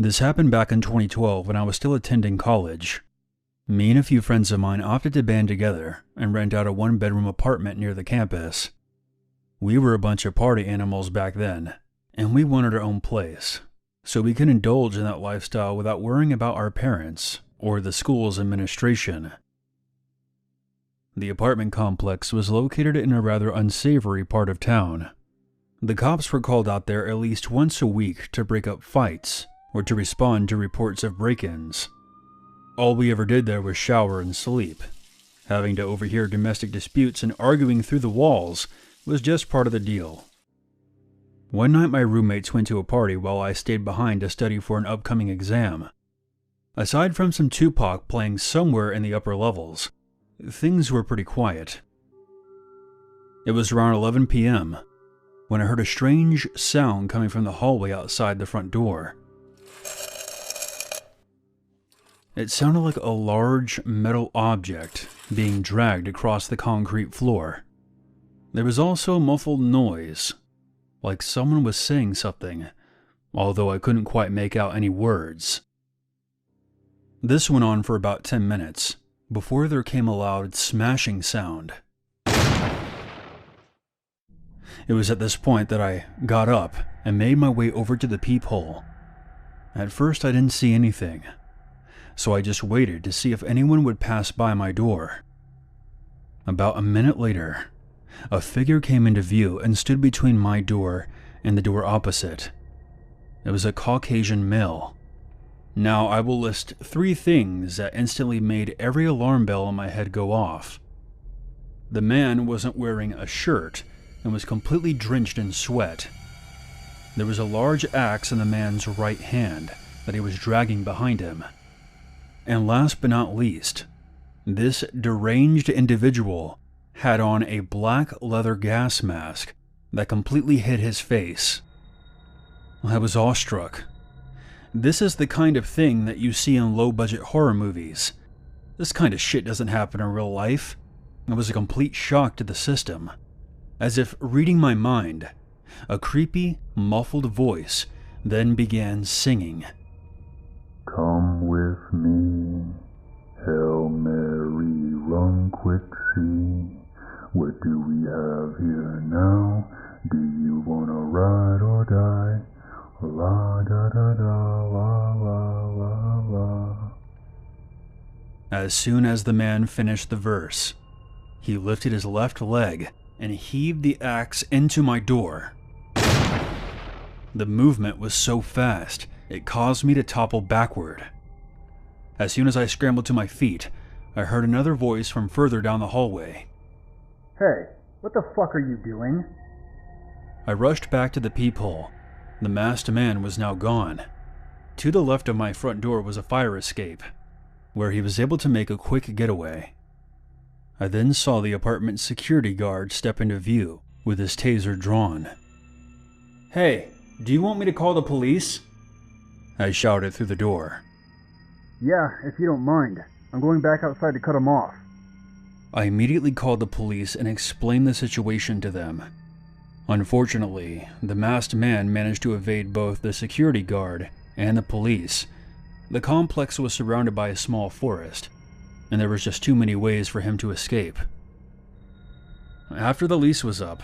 This happened back in 2012 when I was still attending college. Me and a few friends of mine opted to band together and rent out a one-bedroom apartment near the campus. We were a bunch of party animals back then, and we wanted our own place, so we could indulge in that lifestyle without worrying about our parents or the school's administration. The apartment complex was located in a rather unsavory part of town. The cops were called out there at least once a week to break up fights or to respond to reports of break-ins. All we ever did there was shower and sleep. Having to overhear domestic disputes and arguing through the walls was just part of the deal. One night my roommates went to a party while I stayed behind to study for an upcoming exam. Aside from some Tupac playing somewhere in the upper levels, things were pretty quiet. It was around 11 p.m. when I heard a strange sound coming from the hallway outside the front door. It sounded like a large metal object being dragged across the concrete floor. There was also a muffled noise, like someone was saying something, although I couldn't quite make out any words. This went on for about 10 minutes, before there came a loud smashing sound. It was at this point that I got up and made my way over to the peephole. At first I didn't see anything, so I just waited to see if anyone would pass by my door. About a minute later, a figure came into view and stood between my door and the door opposite. It was a Caucasian male. Now, I will list 3 things that instantly made every alarm bell in my head go off. The man wasn't wearing a shirt and was completely drenched in sweat. There was a large axe in the man's right hand that he was dragging behind him. And last but not least, this deranged individual had on a black leather gas mask that completely hid his face. I was awestruck. This is the kind of thing that you see in low-budget horror movies. This kind of shit doesn't happen in real life. It was a complete shock to the system. As if reading my mind, a creepy, muffled voice then began singing. Come with me, Hail Mary, run quick, see. What do we have here now? Do you wanna ride or die? La da da da, la la la la. As soon as the man finished the verse, he lifted his left leg and heaved the axe into my door. The movement was so fast, it caused me to topple backward. As soon as I scrambled to my feet, I heard another voice from further down the hallway. Hey, what the fuck are you doing? I rushed back to the peephole. The masked man was now gone. To the left of my front door was a fire escape, where he was able to make a quick getaway. I then saw the apartment's security guard step into view with his taser drawn. "Hey, do you want me to call the police?" I shouted through the door. Yeah, if you don't mind. I'm going back outside to cut him off. I immediately called the police and explained the situation to them. Unfortunately, the masked man managed to evade both the security guard and the police. The complex was surrounded by a small forest, and there was just too many ways for him to escape. After the lease was up,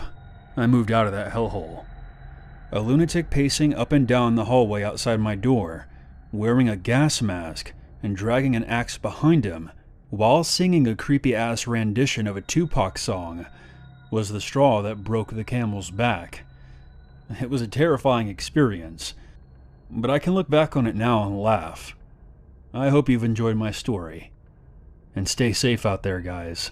I moved out of that hellhole. A lunatic pacing up and down the hallway outside my door, wearing a gas mask and dragging an axe behind him, while singing a creepy-ass rendition of a Tupac song, was the straw that broke the camel's back. It was a terrifying experience, but I can look back on it now and laugh. I hope you've enjoyed my story. And stay safe out there, guys.